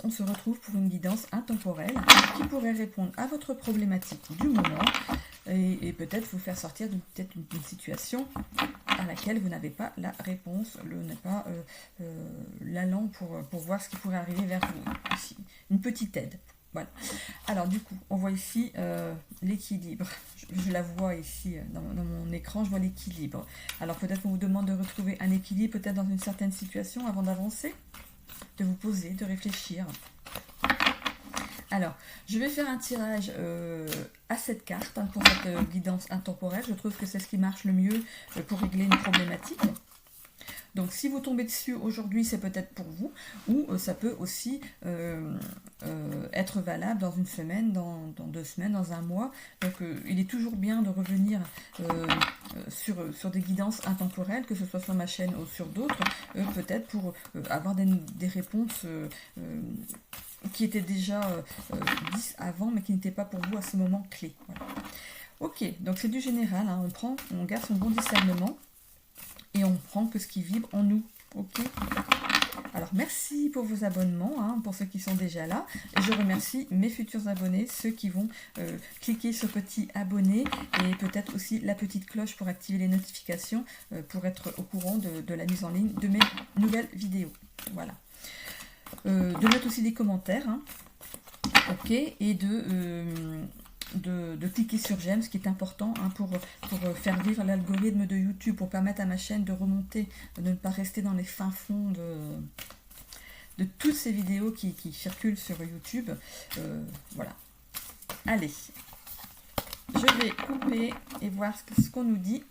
on se retrouve pour une guidance intemporelle qui pourrait répondre à votre problématique du moment et peut-être vous faire sortir d'une situation à laquelle vous n'avez pas la réponse, pas l'allant pour voir ce qui pourrait arriver vers vous. Ici, une petite aide. Voilà. Alors du coup, on voit ici l'équilibre. Je la vois ici dans mon écran, je vois l'équilibre. Alors peut-être qu'on vous demande de retrouver un équilibre, peut-être dans une certaine situation avant d'avancer, de vous poser, de réfléchir. Alors, je vais faire un tirage à cette carte pour cette guidance intemporelle. Je trouve que c'est ce qui marche le mieux pour régler une problématique. Donc si vous tombez dessus aujourd'hui, c'est peut-être pour vous, ou ça peut aussi être valable dans une semaine, dans 2 semaines, dans un mois. Donc il est toujours bien de revenir sur des guidances intemporelles, que ce soit sur ma chaîne ou sur d'autres, peut-être pour avoir des réponses qui étaient déjà 10 avant, mais qui n'étaient pas pour vous à ce moment clé. Voilà. Ok, donc c'est du général, hein, on garde son bon discernement. Et on prend que ce qui vibre en nous. Ok. Alors, merci pour vos abonnements, hein, pour ceux qui sont déjà là. Et je remercie mes futurs abonnés, ceux qui vont cliquer sur petit abonné et peut-être aussi la petite cloche pour activer les notifications pour être au courant de la mise en ligne de mes nouvelles vidéos. Voilà. De mettre aussi des commentaires. Hein. Ok. Et de cliquer sur j'aime, ce qui est important hein, pour faire vivre l'algorithme de YouTube, pour permettre à ma chaîne de remonter, de ne pas rester dans les fins fonds de toutes ces vidéos qui circulent sur YouTube. Voilà. Allez, je vais couper et voir ce qu'on nous dit.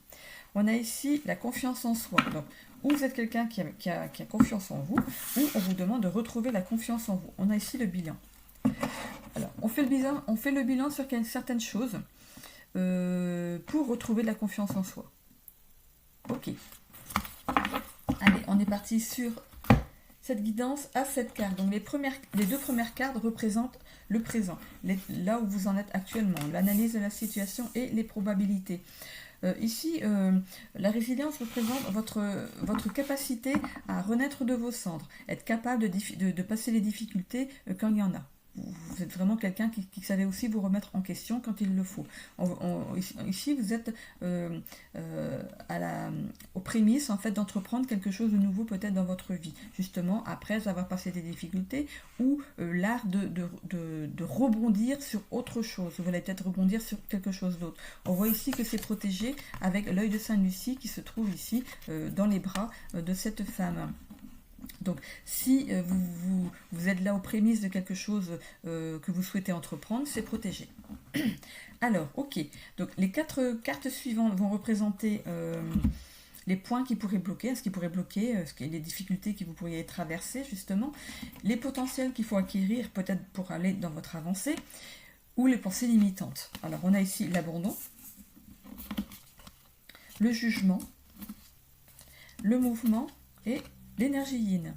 On a ici la confiance en soi. Donc, ou vous êtes quelqu'un qui a confiance en vous, ou on vous demande de retrouver la confiance en vous. On a ici le bilan. Alors, on fait le bilan sur certaines choses pour retrouver de la confiance en soi. Ok. Allez, on est parti sur cette guidance à cette carte. Donc, les 2 premières cartes représentent le présent, là où vous en êtes actuellement, l'analyse de la situation et les probabilités. Ici, la résilience représente votre capacité à renaître de vos cendres, être capable de passer les difficultés quand il y en a. Vous êtes vraiment quelqu'un qui savait aussi vous remettre en question quand il le faut. Ici, vous êtes aux prémices en fait, d'entreprendre quelque chose de nouveau peut-être dans votre vie, justement après avoir passé des difficultés ou l'art de rebondir sur autre chose. Vous allez peut-être rebondir sur quelque chose d'autre. On voit ici que c'est protégé avec l'œil de Sainte-Lucie qui se trouve ici dans les bras de cette femme. Donc, si vous êtes là aux prémices de quelque chose que vous souhaitez entreprendre, c'est protégé. Alors, ok. Donc, les 4 cartes suivantes vont représenter les points qui pourraient bloquer, ce qui pourrait bloquer, les difficultés que vous pourriez traverser, justement, les potentiels qu'il faut acquérir, peut-être pour aller dans votre avancée, ou les pensées limitantes. Alors, on a ici l'abandon, le jugement, le mouvement et l'énergie yin.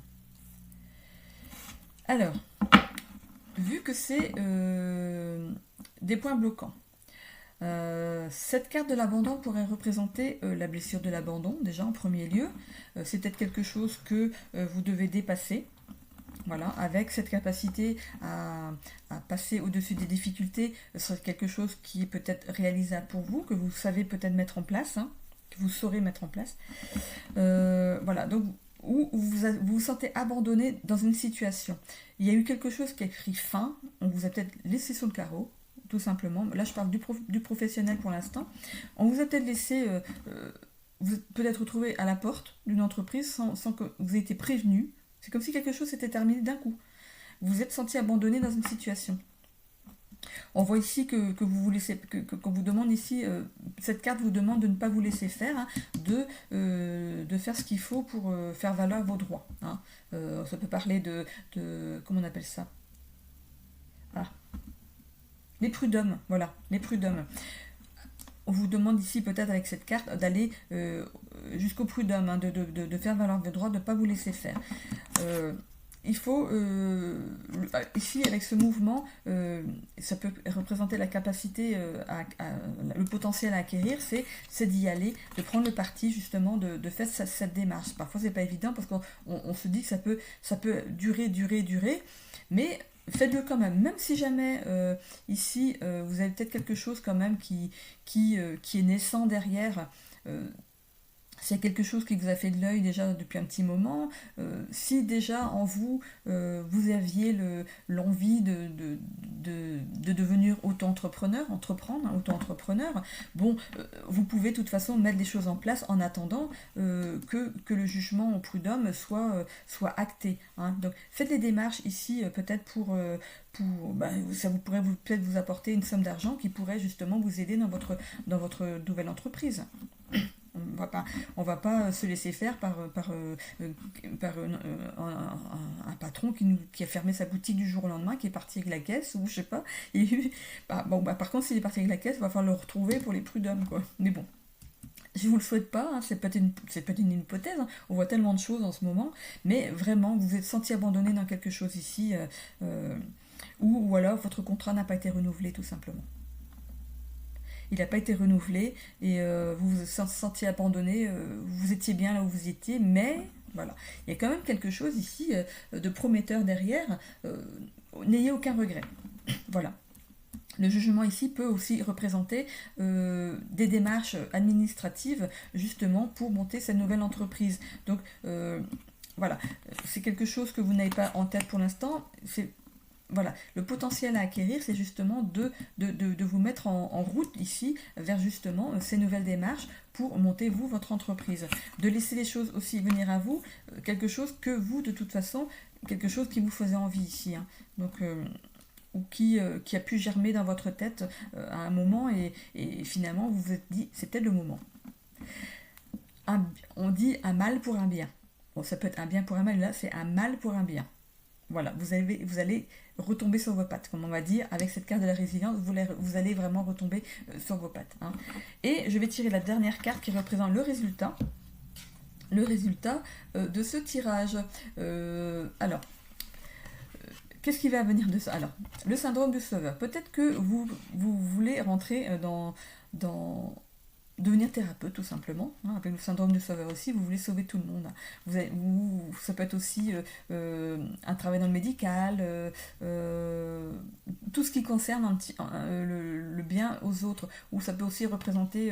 Alors, vu que c'est des points bloquants, cette carte de l'abandon pourrait représenter la blessure de l'abandon, déjà en premier lieu. C'est peut-être quelque chose que vous devez dépasser. Voilà, avec cette capacité à passer au-dessus des difficultés, ce serait quelque chose qui est peut-être réalisable pour vous, que vous savez peut-être mettre en place, hein, que vous saurez mettre en place. Voilà, donc où vous vous sentez abandonné dans une situation. Il y a eu quelque chose qui a pris fin, on vous a peut-être laissé sur le carreau, tout simplement. Là, je parle du professionnel pour l'instant. On vous a peut-être laissé, vous êtes peut-être retrouvé à la porte d'une entreprise sans que vous ayez été prévenu. C'est comme si quelque chose s'était terminé d'un coup. Vous vous êtes senti abandonné dans une situation. On voit ici qu'on vous demande ici, cette carte vous demande de ne pas vous laisser faire, hein, de faire ce qu'il faut pour faire valoir vos droits. Hein. Ça peut parler de comment on appelle ça? Les prud'hommes, voilà, les prud'hommes. On vous demande ici peut-être avec cette carte d'aller jusqu'au prud'homme, hein, de faire valoir vos droits, de ne pas vous laisser faire. il faut, ici avec ce mouvement, ça peut représenter la capacité, le potentiel à acquérir, c'est d'y aller, de prendre le parti justement de faire cette démarche. Parfois c'est pas évident parce qu'on se dit que ça peut durer, mais faites-le quand même si jamais ici vous avez peut-être quelque chose quand même qui est naissant derrière. S'il y a quelque chose qui vous a fait de l'œil déjà depuis un petit moment, si déjà en vous, vous aviez l'envie de devenir auto-entrepreneur, auto-entrepreneur, bon, vous pouvez de toute façon mettre les choses en place en attendant que le jugement au prud'homme soit acté. Hein. Donc faites les démarches ici peut-être pour ça pourrait peut-être vous apporter une somme d'argent qui pourrait justement vous aider dans votre nouvelle entreprise. On va pas se laisser faire par un patron qui a fermé sa boutique du jour au lendemain, qui est parti avec la caisse, ou je sais pas. Et, par contre, s'il est parti avec la caisse, il va falloir le retrouver pour les prud'hommes, quoi. Mais bon, je vous le souhaite pas, hein, c'est peut-être une hypothèse, hein. On voit tellement de choses en ce moment, mais vraiment, vous vous êtes senti abandonné dans quelque chose ici, ou alors votre contrat n'a pas été renouvelé, tout simplement. Il n'a pas été renouvelé et vous vous sentiez abandonné, vous étiez bien là où vous étiez, mais voilà, il y a quand même quelque chose ici de prometteur derrière. N'ayez aucun regret. Voilà. Le jugement ici peut aussi représenter des démarches administratives justement pour monter cette nouvelle entreprise. Donc voilà, c'est quelque chose que vous n'avez pas en tête pour l'instant. Voilà, le potentiel à acquérir, c'est justement de vous mettre en route ici vers justement ces nouvelles démarches pour monter vous votre entreprise. De laisser les choses aussi venir à vous, quelque chose que vous de toute façon, quelque chose qui vous faisait envie ici. Hein. Donc, ou qui a pu germer dans votre tête à un moment et finalement vous vous êtes dit c'est peut-être le moment. On dit un mal pour un bien. Bon, ça peut être un bien pour un mal, là c'est un mal pour un bien. Voilà, vous allez retomber sur vos pattes, comme on va dire, avec cette carte de la résilience, vous allez vraiment retomber sur vos pattes. Hein. Et je vais tirer la dernière carte qui représente le résultat de ce tirage. Alors, qu'est-ce qui va venir de ça? Alors, le syndrome du sauveur. Peut-être que vous voulez rentrer dans devenir thérapeute tout simplement, hein, avec le syndrome du sauveur aussi, vous voulez sauver tout le monde. Ça peut être aussi un travail dans le médical, tout ce qui concerne le bien aux autres, ou ça peut aussi représenter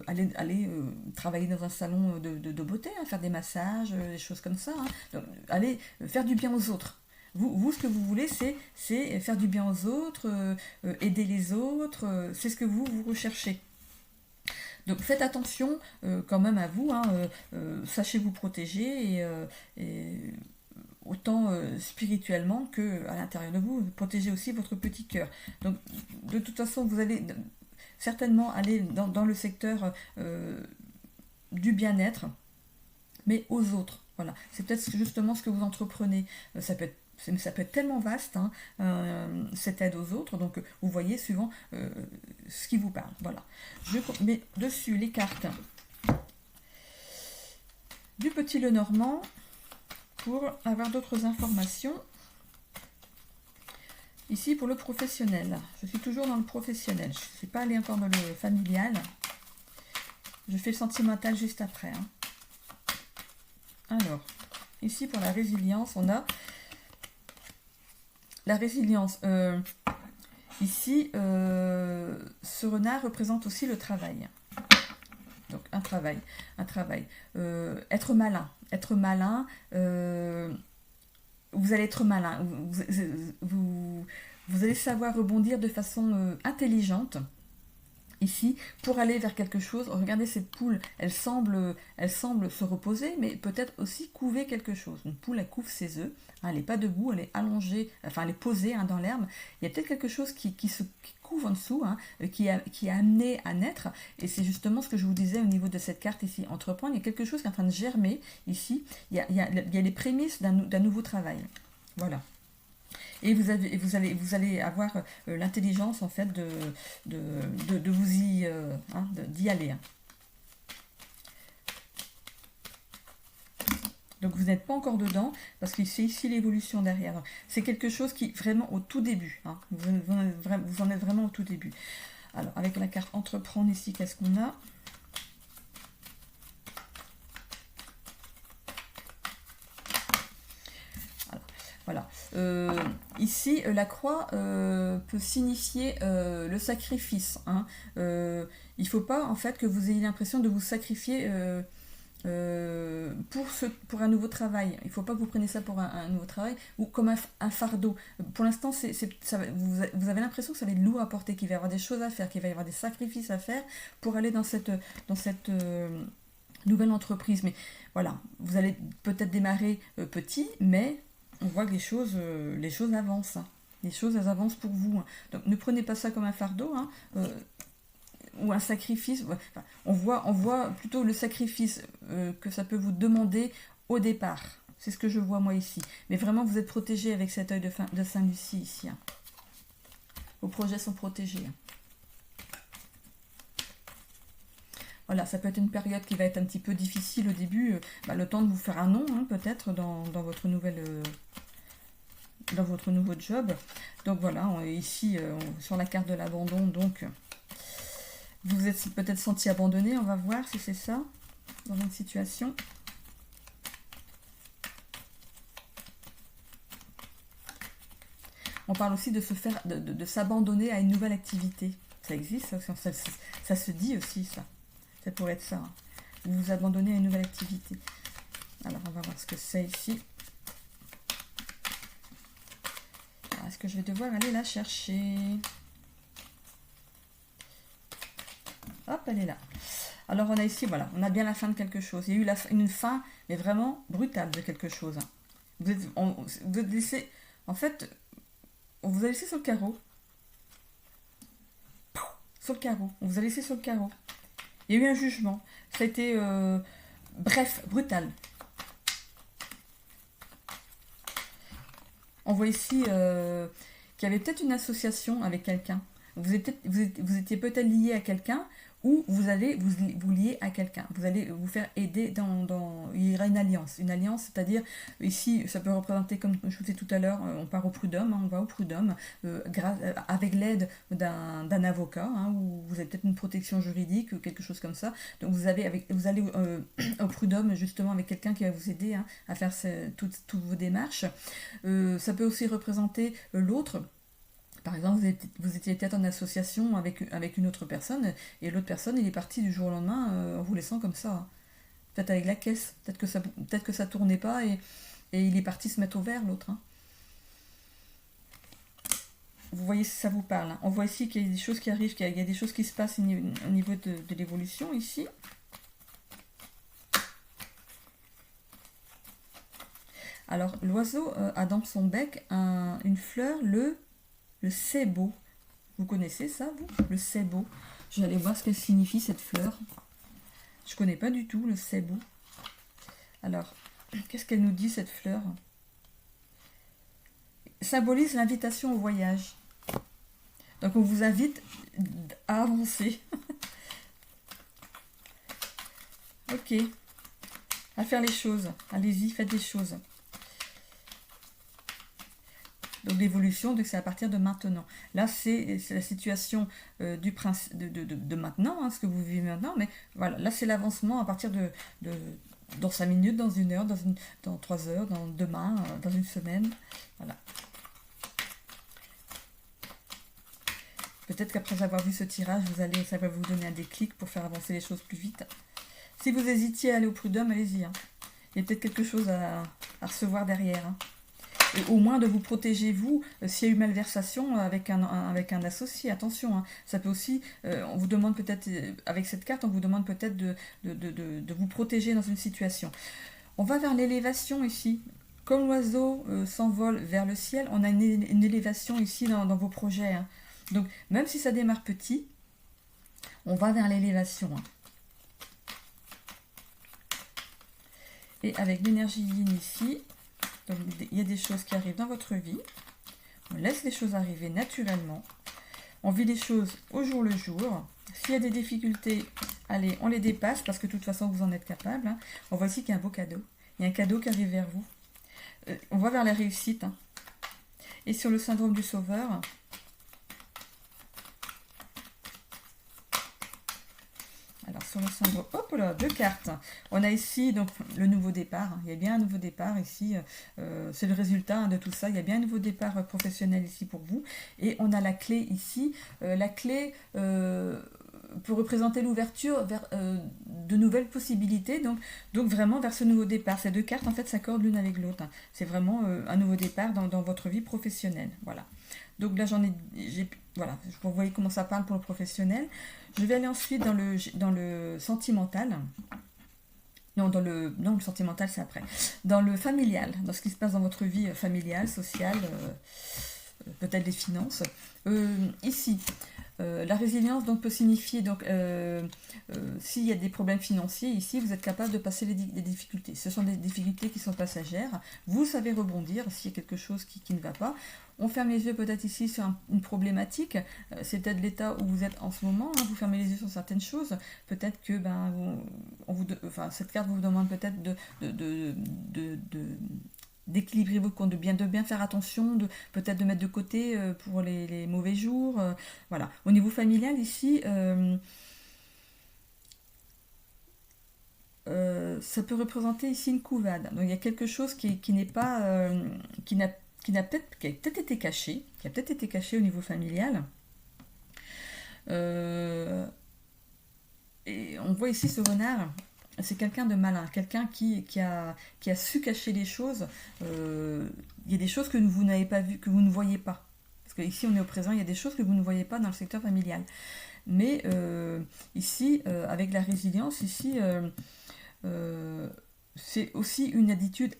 aller travailler dans un salon de beauté, hein, faire des massages, des choses comme ça, hein. Donc, aller faire du bien aux autres. Vous, ce que vous voulez, c'est faire du bien aux autres, aider les autres, c'est ce que vous recherchez. Donc faites attention quand même à vous, hein, sachez vous protéger et autant spirituellement qu'à l'intérieur de vous, protégez aussi votre petit cœur. Donc de toute façon, vous allez certainement aller dans le secteur du bien-être, mais aux autres. Voilà. C'est peut-être justement ce que vous entreprenez. Ça peut être tellement vaste, hein, cette aide aux autres, donc vous voyez suivant ce qui vous parle. Voilà. Je mets dessus les cartes du Petit Lenormand pour avoir d'autres informations. Ici pour le professionnel. Je suis toujours dans le professionnel. Je ne suis pas allée encore dans le familial. Je fais le sentimental juste après. Hein. Alors, ici pour la résilience, on a la résilience. Ici, ce renard représente aussi le travail. Donc un travail. Être malin. Vous allez être malin. Vous allez savoir rebondir de façon intelligente. Ici, pour aller vers quelque chose, regardez cette poule, elle semble se reposer, mais peut-être aussi couver quelque chose. Une poule, elle couve ses œufs, hein, elle n'est pas debout, elle est allongée, enfin elle est posée, hein, dans l'herbe. Il y a peut-être quelque chose qui couve en dessous, hein, qui est amené à naître, et c'est justement ce que je vous disais au niveau de cette carte ici, entreprendre. Il y a quelque chose qui est en train de germer ici, il y a les prémices d'un nouveau travail. Voilà. Et vous allez avoir l'intelligence en fait de vous d'y aller. Hein. Donc vous n'êtes pas encore dedans, parce que c'est ici l'évolution derrière. C'est quelque chose qui, vraiment au tout début, hein, vous en êtes vraiment au tout début. Alors, avec la carte entreprendre ici, qu'est-ce qu'on a? Voilà. Ici, la croix peut signifier le sacrifice. Hein. Il ne faut pas, en fait, que vous ayez l'impression de vous sacrifier pour un nouveau travail. Il ne faut pas que vous preniez ça pour un nouveau travail ou comme un fardeau. Pour l'instant, vous avez l'impression que ça va être lourd à porter, qu'il va y avoir des choses à faire, qu'il va y avoir des sacrifices à faire pour aller dans cette nouvelle entreprise. Mais voilà, vous allez peut-être démarrer petit, mais on voit que les choses avancent. Hein. Les choses, elles avancent pour vous. Hein. Donc ne prenez pas ça comme un fardeau. Hein. Ou un sacrifice. Enfin, on voit plutôt le sacrifice que ça peut vous demander au départ. C'est ce que je vois moi ici. Mais vraiment, vous êtes protégé avec cet œil de Saint-Lucie ici. Hein. Vos projets sont protégés. Hein. Voilà, ça peut être une période qui va être un petit peu difficile au début. Le temps de vous faire un nom, hein, peut-être, dans votre dans votre nouveau job. Donc voilà, ici, sur la carte de l'abandon, donc... Vous vous êtes peut-être senti abandonné, on va voir si c'est ça, dans une situation. On parle aussi de s'abandonner à une nouvelle activité. Ça existe, ça se dit aussi, ça. Ça pourrait être ça. Hein. Vous vous abandonnez à une nouvelle activité. Alors, on va voir ce que c'est ici. Est-ce que je vais devoir aller la chercher ? Hop, elle est là. Alors, on a ici, voilà, on a bien la fin de quelque chose. Il y a eu une fin, mais vraiment brutale de quelque chose. Hein. Vous êtes laissé, en fait, on vous a laissé sur le carreau. Sur le carreau. On vous a laissé sur le carreau. Il y a eu un jugement. Ça a été, bref, brutal. On voit ici qu'il y avait peut-être une association avec quelqu'un. Vous étiez peut-être lié à quelqu'un ou vous allez vous lier à quelqu'un. Vous allez vous faire aider il y aura une alliance. Une alliance, c'est-à-dire, ici, ça peut représenter, comme je vous disais tout à l'heure, on part au prud'homme, hein, on va au prud'homme, avec l'aide d'un avocat, hein, ou vous avez peut-être une protection juridique ou quelque chose comme ça. Donc vous allez au prud'homme, justement, avec quelqu'un qui va vous aider, hein, à faire toutes vos démarches. Ça peut aussi représenter l'autre. Par exemple, vous étiez peut-être en association avec une autre personne, et l'autre personne, il est parti du jour au lendemain en vous laissant comme ça. Hein. Peut-être avec la caisse, peut-être que ça tournait pas, et il est parti se mettre au vert, l'autre. Hein. Vous voyez si ça vous parle. Hein. On voit ici qu'il y a des choses qui arrivent, qu'il y a des choses qui se passent au niveau de l'évolution, ici. Alors, l'oiseau a dans son bec une fleur, le ceibo. Vous connaissez ça, vous? Le ceibo. Je vais aller voir ce qu'elle signifie, cette fleur. Je ne connais pas du tout le ceibo. Alors, qu'est-ce qu'elle nous dit, cette fleur? Symbolise l'invitation au voyage. Donc, on vous invite à avancer. Ok. À faire les choses. Allez-y, faites des choses. Donc l'évolution, c'est à partir de maintenant. Là, c'est la situation du principe de maintenant, hein, ce que vous vivez maintenant. Mais voilà, là, c'est l'avancement à partir dans 5 minutes, dans 1 heure, dans 3 heures, dans demain, dans une semaine. Voilà. Peut-être qu'après avoir vu ce tirage, ça va vous donner un déclic pour faire avancer les choses plus vite. Si vous hésitiez à aller au prud'homme, allez-y. Hein. Il y a peut-être quelque chose à recevoir derrière. Hein. Et au moins de vous protéger, vous, s'il y a eu malversation avec un associé. Attention, hein, ça peut aussi, on vous demande peut-être, avec cette carte, on vous demande peut-être de vous protéger dans une situation. On va vers l'élévation ici. Comme l'oiseau s'envole vers le ciel, on a une élévation ici dans vos projets. Hein. Donc, même si ça démarre petit, on va vers l'élévation. Hein. Et avec l'énergie yin ici, donc, il y a des choses qui arrivent dans votre vie. On laisse les choses arriver naturellement. On vit les choses au jour le jour. S'il y a des difficultés, allez, on les dépasse parce que de toute façon, vous en êtes capable. Hein. On voit ici qu'il y a un beau cadeau. Il y a un cadeau qui arrive vers vous. On va vers la réussite. Hein. Et sur le syndrome du sauveur, alors sur le syndrome, hop là, 2 cartes. On a ici donc le nouveau départ. Il y a bien un nouveau départ ici. C'est le résultat hein, de tout ça. Il y a bien un nouveau départ professionnel ici pour vous. Et on a la clé ici. La clé peut représenter l'ouverture vers de nouvelles possibilités, donc vraiment vers ce nouveau départ. Ces 2 cartes en fait s'accordent l'une avec l'autre. Hein. C'est vraiment un nouveau départ dans votre vie professionnelle. Voilà. Donc là voilà, vous voyez comment ça parle pour le professionnel. Je vais aller ensuite dans le sentimental. Non, le sentimental c'est après. Dans le familial, dans ce qui se passe dans votre vie familiale, sociale, peut-être des finances. Ici, la résilience donc peut signifier donc s'il y a des problèmes financiers ici, vous êtes capable de passer les difficultés. Ce sont des difficultés qui sont passagères. Vous savez rebondir s'il y a quelque chose qui ne va pas. On ferme les yeux peut-être ici sur une problématique. C'est peut-être l'état où vous êtes en ce moment. Hein. Vous fermez les yeux sur certaines choses. Peut-être que cette carte vous demande peut-être d'équilibrer vos comptes, de bien faire attention, peut-être de mettre de côté pour les mauvais jours. Voilà. Au niveau familial, ici, ça peut représenter ici une couvade. Donc il y a quelque chose qui n'est pas, qui a peut-être été caché, au niveau familial. Et on voit ici ce renard. C'est quelqu'un de malin, quelqu'un qui a su cacher les choses. Il y a des choses que vous n'avez pas vues, que vous ne voyez pas. Parce qu'ici, on est au présent, il y a des choses que vous ne voyez pas dans le secteur familial. Mais ici, avec la résilience, ici, c'est aussi une attitude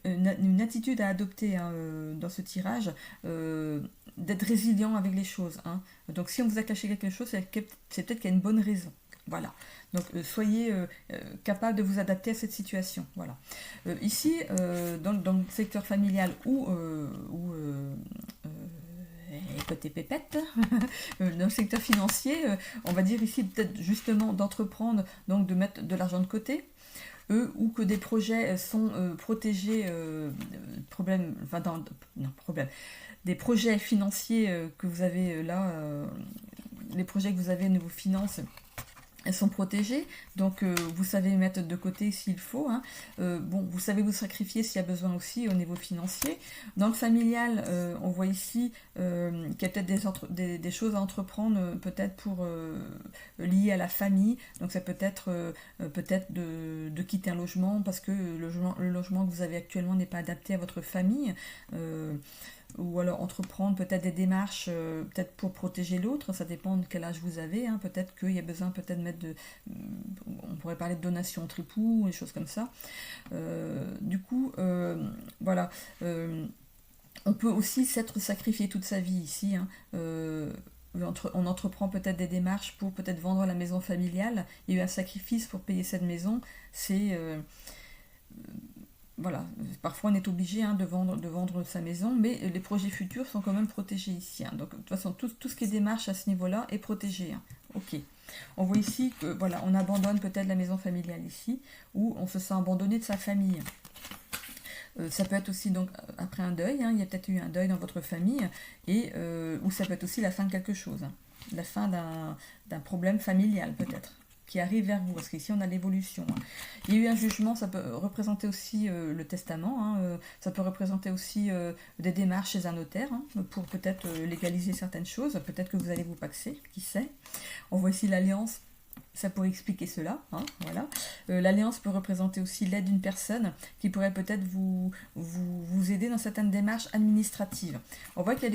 à adopter hein, dans ce tirage, d'être résilient avec les choses. Hein. Donc, si on vous a caché quelque chose, c'est peut-être qu'il y a une bonne raison. Voilà. Donc soyez capable de vous adapter à cette situation. Voilà. Ici, dans le secteur familial ou côté pépette, dans le secteur financier, on va dire ici peut-être justement d'entreprendre, donc de mettre de l'argent de côté. Ou que des projets sont protégés, des projets financiers que vous avez là, les projets que vous avez au niveau finances, elles sont protégées, donc vous savez mettre de côté s'il faut. Hein. Vous savez vous sacrifier s'il y a besoin aussi au niveau financier. Dans le familial, on voit ici qu'il y a peut-être des choses à entreprendre, peut-être pour liées à la famille. Donc ça peut être peut-être de quitter un logement parce que le logement que vous avez actuellement n'est pas adapté à votre famille. Ou alors entreprendre peut-être des démarches peut-être pour protéger l'autre, ça dépend de quel âge vous avez, hein. Peut-être qu'il y a besoin peut-être de mettre on pourrait parler de donation entre époux, des choses comme ça. Voilà. On peut aussi s'être sacrifié toute sa vie ici, hein. On entreprend peut-être des démarches pour peut-être vendre la maison familiale. Il y a eu un sacrifice pour payer cette maison. C'est voilà, parfois on est obligé hein, de vendre sa maison, mais les projets futurs sont quand même protégés ici. Hein. Donc de toute façon, tout ce qui est démarche à ce niveau-là est protégé. Hein. Ok. On voit ici que voilà, on abandonne peut-être la maison familiale ici, ou on se sent abandonné de sa famille. Ça peut être aussi donc après un deuil, hein, il y a peut-être eu un deuil dans votre famille, et ou ça peut être aussi la fin de quelque chose, hein. La fin d'un problème familial peut-être, qui arrive vers vous, parce qu'ici on a l'évolution. Hein. Il y a eu un jugement, ça peut représenter aussi le testament, hein, ça peut représenter aussi des démarches chez un notaire, hein, pour peut-être légaliser certaines choses, peut-être que vous allez vous paxer, qui sait. On voit ici l'alliance, ça pourrait expliquer cela, hein, voilà. L'alliance peut représenter aussi l'aide d'une personne qui pourrait peut-être vous aider dans certaines démarches administratives. On voit qu'il y a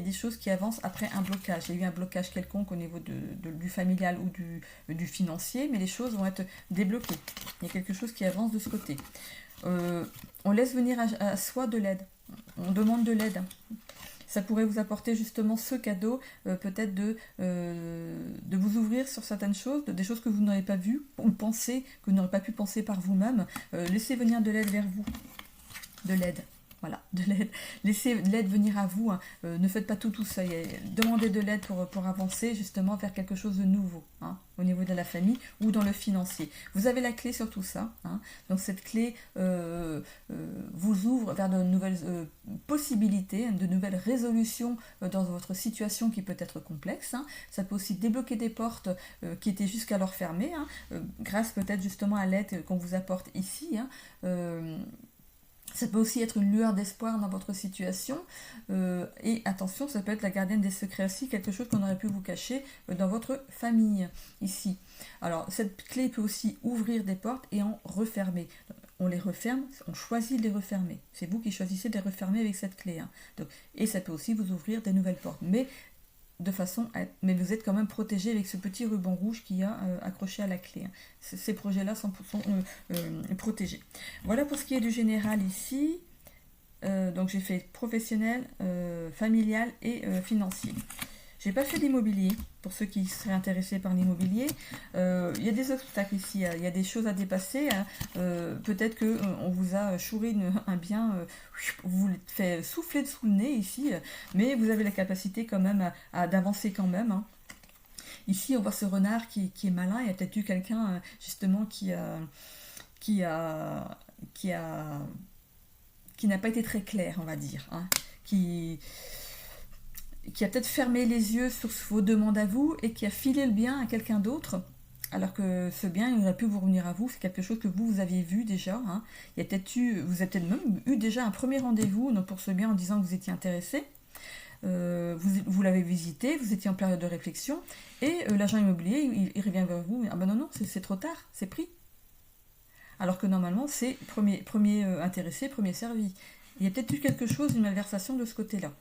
des choses qui avancent après un blocage. Il y a eu un blocage quelconque au niveau du familial ou du financier, mais les choses vont être débloquées. Il y a quelque chose qui avance de ce côté. On laisse venir à soi de l'aide. On demande de l'aide. Ça pourrait vous apporter justement ce cadeau, peut-être de vous ouvrir sur certaines choses, des choses que vous n'aurez pas vues ou pensé, que vous n'aurez pas pu penser par vous-même. Laissez venir de l'aide vers vous. De l'aide. Voilà, de l'aide. Laissez l'aide venir à vous. Hein. Ne faites pas tout seul. Demandez de l'aide pour avancer justement vers quelque chose de nouveau, hein, au niveau de la famille ou dans le financier. Vous avez la clé sur tout ça. Hein. Donc cette clé vous ouvre vers de nouvelles possibilités, de nouvelles résolutions dans votre situation qui peut être complexe. Hein. Ça peut aussi débloquer des portes qui étaient jusqu'alors fermées, hein, grâce peut-être justement à l'aide qu'on vous apporte ici. Hein. Ça peut aussi être une lueur d'espoir dans votre situation. Et attention, ça peut être la gardienne des secrets aussi, quelque chose qu'on aurait pu vous cacher dans votre famille, ici. Alors, cette clé peut aussi ouvrir des portes et en refermer. On les referme, on choisit de les refermer. C'est vous qui choisissez de les refermer avec cette clé. Hein. Donc, et ça peut aussi vous ouvrir des nouvelles portes. Mais vous êtes quand même protégé avec ce petit ruban rouge qu'il y a accroché à la clé. Hein. Ces projets-là sont protégés. Voilà pour ce qui est du général ici. Donc j'ai fait professionnel, familial et financier. J'ai pas fait d'immobilier, pour ceux qui seraient intéressés par l'immobilier. Il y a des obstacles ici, il y a des choses à dépasser. Hein. Peut-être qu'on vous a chouré un bien, vous le fait souffler sous le nez ici, mais vous avez la capacité quand même d'avancer quand même. Hein. Ici, on voit ce renard qui est malin. Il y a peut-être eu quelqu'un justement qui n'a pas été très clair, on va dire. Hein. Qui a peut-être fermé les yeux sur vos demandes à vous et qui a filé le bien à quelqu'un d'autre, alors que ce bien, il aurait pu vous revenir à vous. C'est quelque chose que vous aviez vu déjà. Hein. Vous avez peut-être même eu déjà un premier rendez-vous pour ce bien en disant que vous étiez intéressé. Vous l'avez visité, vous étiez en période de réflexion, et l'agent immobilier, il revient vers vous. Ah ben non, c'est trop tard, c'est pris. Alors que normalement, c'est premier intéressé, premier servi. Il y a peut-être eu quelque chose, une malversation de ce côté-là.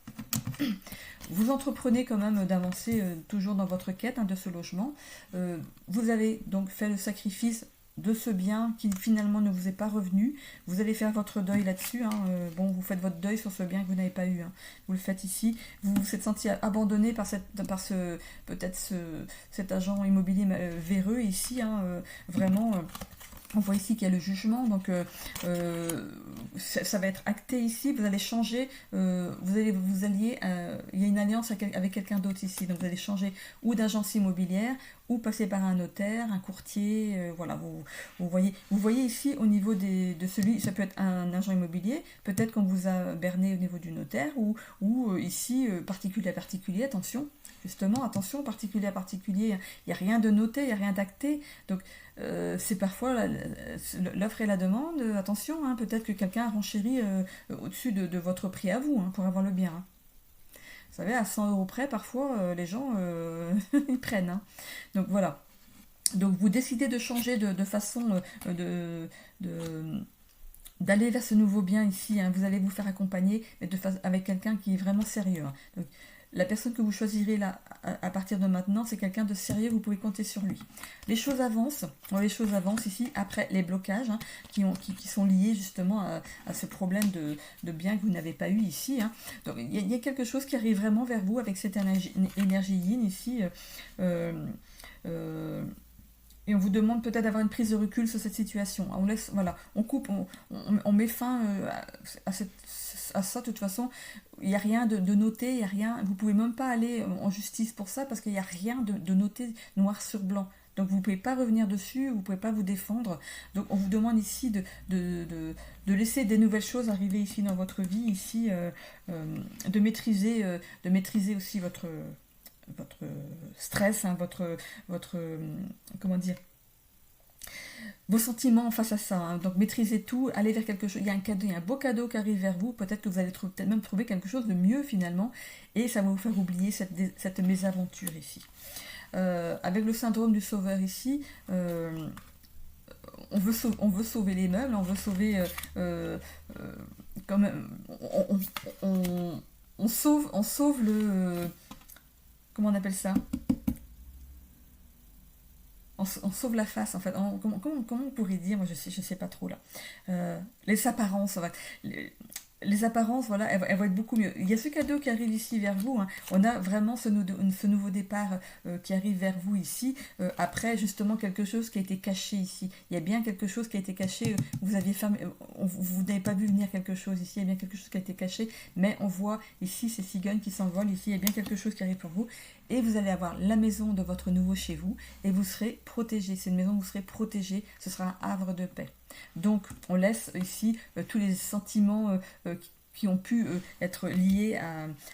Vous entreprenez quand même d'avancer toujours dans votre quête de ce logement. Vous avez donc fait le sacrifice de ce bien qui finalement ne vous est pas revenu. Vous allez faire votre deuil là-dessus. Hein. Vous faites votre deuil sur ce bien que vous n'avez pas eu. Hein. Vous le faites ici. Vous vous êtes senti abandonné par cet agent immobilier véreux ici. Hein. Vraiment... On voit ici qu'il y a le jugement, donc ça va être acté ici, vous allez changer, vous alliez, il y a une alliance avec quelqu'un d'autre ici, donc vous allez changer ou d'agence immobilière, ou passer par un notaire, un courtier, voilà, vous voyez ici au niveau de celui, ça peut être un agent immobilier, peut-être qu'on vous a berné au niveau du notaire, ou ici, particulier à particulier, attention, justement, attention, particulier à particulier, il n'y a rien de noté, il n'y a rien d'acté, donc c'est parfois l'offre et la demande, attention, hein, peut-être que quelqu'un a renchéri au-dessus de votre prix à vous, hein, pour avoir le bien. Hein. Vous savez, à 100 € près, parfois, les gens, ils prennent. Hein. Donc voilà. Donc vous décidez de changer de façon d'aller vers ce nouveau bien ici. Hein. Vous allez vous faire accompagner, mais avec quelqu'un qui est vraiment sérieux. Hein. Donc, la personne que vous choisirez là, à partir de maintenant, c'est quelqu'un de sérieux, vous pouvez compter sur lui. Les choses avancent ici, après les blocages hein, qui sont liés justement à ce problème de bien que vous n'avez pas eu ici. Hein. Donc il y a quelque chose qui arrive vraiment vers vous avec cette énergie yin ici. Et on vous demande peut-être d'avoir une prise de recul sur cette situation. On laisse, voilà, on coupe, on met fin à ça. De toute façon, il n'y a rien de noté, il n'y a rien. Vous ne pouvez même pas aller en justice pour ça parce qu'il n'y a rien de noté noir sur blanc. Donc vous ne pouvez pas revenir dessus, vous ne pouvez pas vous défendre. Donc on vous demande ici de laisser des nouvelles choses arriver ici dans votre vie, ici, de maîtriser aussi votre stress, hein, votre comment dire, vos sentiments face à ça. Hein. Donc maîtrisez tout, allez vers quelque chose. Il y a un cadeau, il y a un beau cadeau qui arrive vers vous. Peut-être que vous allez peut-être même trouver quelque chose de mieux finalement, et ça va vous faire oublier cette mésaventure ici. Avec le syndrome du sauveur ici, on veut sauver les meubles, on veut sauver on sauve le comment on appelle ça, on sauve la face en fait. Comment on pourrait dire, moi je sais pas trop là, les apparences en fait. les apparences, voilà, elles vont être beaucoup mieux. Il y a ce cadeau qui arrive ici vers vous, hein. On a vraiment ce nouveau départ qui arrive vers vous ici, après justement quelque chose qui a été caché ici. Il y a bien quelque chose qui a été caché, vous aviez fermé, vous n'avez pas vu venir quelque chose ici, il y a bien quelque chose qui a été caché, mais on voit ici ces cigognes qui s'envolent, ici il y a bien quelque chose qui arrive pour vous, et vous allez avoir la maison de votre nouveau chez vous, et vous serez protégé. C'est une maison où vous serez protégé, ce sera un havre de paix. Donc on laisse ici tous les sentiments qui ont pu être liés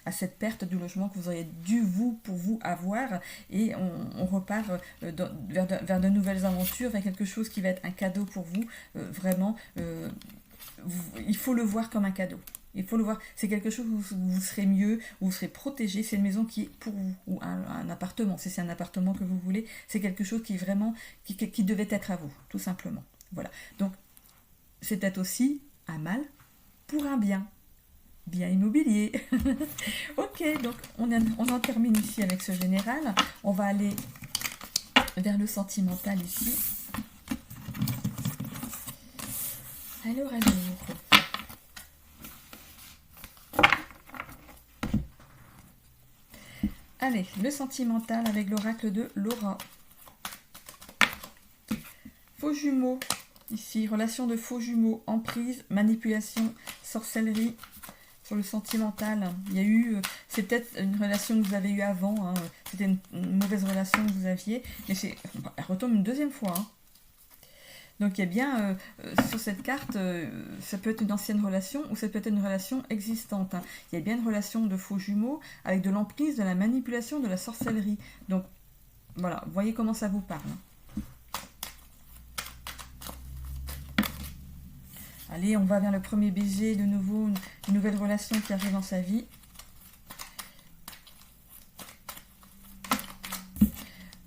à cette perte du logement que vous auriez dû pour vous avoir, et on repart vers de nouvelles aventures, vers quelque chose qui va être un cadeau pour vous, vraiment, il faut le voir comme un cadeau. Il faut le voir, c'est quelque chose où vous serez mieux, où vous serez protégé, c'est une maison qui est pour vous, ou un appartement, si c'est un appartement que vous voulez, c'est quelque chose qui vraiment, qui devait être à vous, tout simplement. Voilà, donc c'est peut-être aussi un mal pour un bien immobilier. Ok, donc on en termine ici avec ce général. On va aller vers le sentimental ici. Alors. Allez, le sentimental avec l'oracle de Laura. Faux jumeaux, ici, relation de faux jumeaux, emprise, manipulation, sorcellerie. Sur le sentimental, il y a eu, c'est peut-être une relation que vous avez eue avant, hein, c'était une mauvaise relation que vous aviez, mais elle retombe une deuxième fois. Hein. Donc il y a bien, sur cette carte, ça peut être une ancienne relation ou ça peut être une relation existante. Hein. Il y a bien une relation de faux jumeaux avec de l'emprise, de la manipulation, de la sorcellerie. Donc voilà, vous voyez comment ça vous parle. Allez, on va vers le premier baiser, de nouveau, une nouvelle relation qui arrive dans sa vie.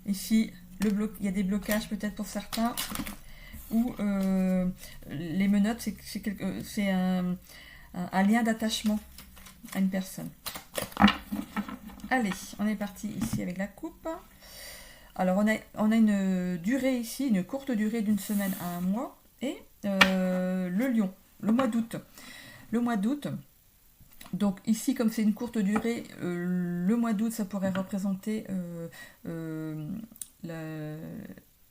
Ici, il y a des blocages peut-être pour certains. Ou les menottes, c'est un lien d'attachement à une personne. Allez, on est parti ici avec la coupe. Alors, on a une durée ici, une courte durée d'une semaine à un mois. Et le lion, le mois d'août. Le mois d'août, donc ici, comme c'est une courte durée, le mois d'août, ça pourrait représenter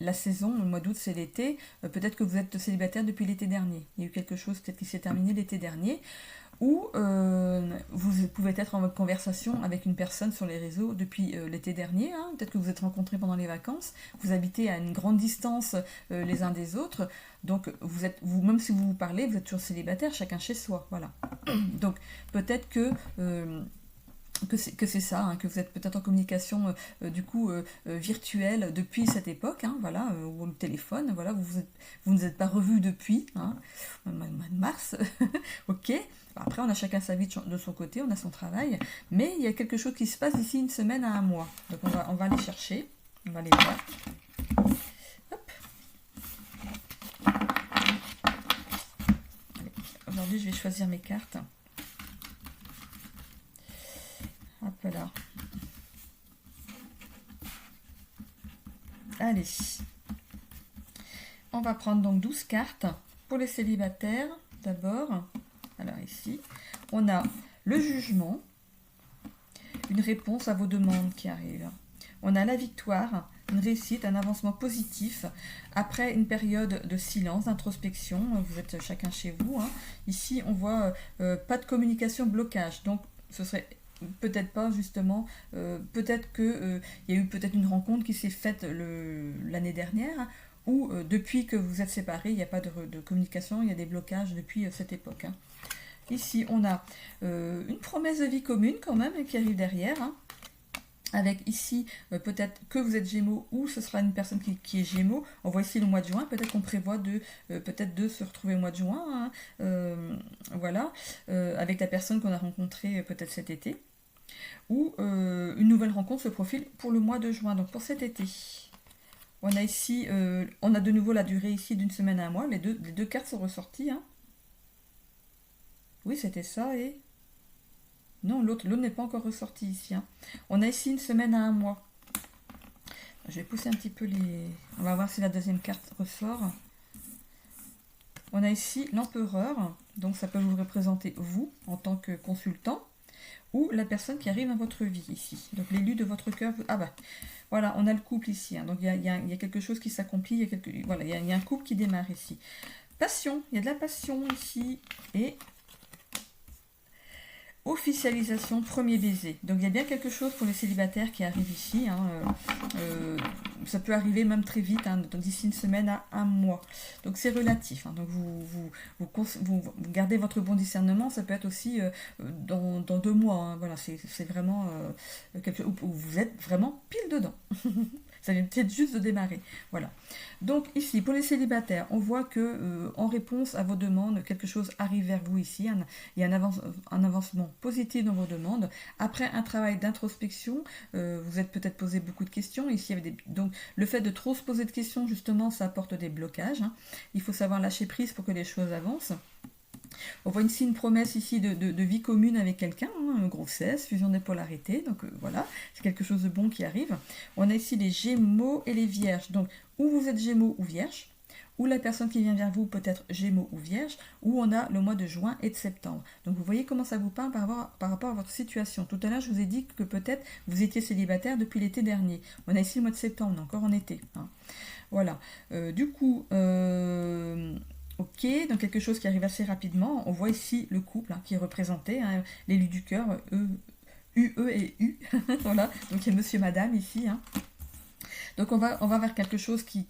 la saison. Le mois d'août, c'est l'été. Peut-être que vous êtes célibataire depuis l'été dernier. Il y a eu quelque chose peut-être qui s'est terminé l'été dernier. Ou vous pouvez être en conversation avec une personne sur les réseaux depuis l'été dernier. Hein. Peut-être que vous êtes rencontrés pendant les vacances. Vous habitez à une grande distance les uns des autres. Donc, même si vous vous parlez, vous êtes toujours célibataire, chacun chez soi. Voilà. Donc, peut-être que c'est ça, hein, que vous êtes peut-être en communication virtuelle depuis cette époque, hein, voilà, ou le téléphone, voilà, vous ne vous êtes pas revus depuis, hein, mois de mars, ok. Après, on a chacun sa vie de son côté, on a son travail, mais il y a quelque chose qui se passe d'ici une semaine à un mois. Donc on va aller chercher, on va aller voir. Hop. Aujourd'hui, je vais choisir mes cartes. Hop là. Allez. On va prendre donc 12 cartes pour les célibataires d'abord. Alors ici, on a le jugement, une réponse à vos demandes qui arrivent. On a la victoire, une réussite, un avancement positif après une période de silence, d'introspection. Vous êtes chacun chez vous. Hein. Ici, on voit pas de communication, blocage. Donc, ce serait peut-être pas justement, peut-être qu'il y a eu peut-être une rencontre qui s'est faite l'année dernière, hein, ou depuis que vous êtes séparés, il n'y a pas de communication, il y a des blocages depuis cette époque. Hein. Ici, on a une promesse de vie commune quand même qui arrive derrière, hein, avec ici peut-être que vous êtes Gémeaux ou ce sera une personne qui est Gémeaux. On voit ici le mois de juin, peut-être qu'on prévoit peut-être de se retrouver au mois de juin, hein, voilà, avec la personne qu'on a rencontrée peut-être cet été, ou une nouvelle rencontre se profile pour le mois de juin, donc pour cet été. On a ici, on a de nouveau la durée ici d'une semaine à un mois, les deux cartes sont ressorties, hein. Oui, c'était ça et... Non, l'autre n'est pas encore ressorti ici. Hein. On a ici une semaine à un mois. Je vais pousser un petit peu les... On va voir si la deuxième carte ressort. On a ici l'empereur, donc ça peut vous représenter vous en tant que consultant, ou la personne qui arrive dans votre vie ici. Donc l'élu de votre cœur. Ah bah, voilà, on a le couple ici. Hein. Donc il y a quelque chose qui s'accomplit, voilà, il y a un couple qui démarre ici. Passion, il y a de la passion ici. Et officialisation, premier baiser. Donc il y a bien quelque chose pour les célibataires qui arrive ici. Hein. Ça peut arriver même très vite, hein, d'ici une semaine à un mois. Donc c'est relatif. Hein. Donc vous gardez votre bon discernement. Ça peut être aussi dans 2 mois. Hein. Voilà, c'est vraiment quelque chose où vous êtes vraiment pile dedans. Ça vient peut-être juste de démarrer. Voilà. Donc ici, pour les célibataires, on voit que en réponse à vos demandes, quelque chose arrive vers vous ici. Il y a un avancement positif dans vos demandes. Après un travail d'introspection, vous êtes peut-être posé beaucoup de questions. Ici, donc le fait de trop se poser de questions, justement, ça apporte des blocages. Hein. Il faut savoir lâcher prise pour que les choses avancent. On voit ici une promesse ici de vie commune avec quelqu'un, hein, grossesse, fusion des polarités, donc voilà, c'est quelque chose de bon qui arrive. On a ici les Gémeaux et les Vierges, donc ou vous êtes Gémeaux ou Vierge, ou la personne qui vient vers vous peut être Gémeaux ou Vierge, ou on a le mois de juin et de septembre. Donc vous voyez comment ça vous parle par rapport à votre situation. Tout à l'heure, je vous ai dit que peut-être vous étiez célibataire depuis l'été dernier. On a ici le mois de septembre, on est encore en été. Hein. Voilà. Du coup... Ok, donc quelque chose qui arrive assez rapidement. On voit ici le couple hein, qui est représenté, hein, l'élu du cœur, UE et U. Voilà, donc il y a monsieur, madame ici. Hein. Donc on va vers quelque chose qui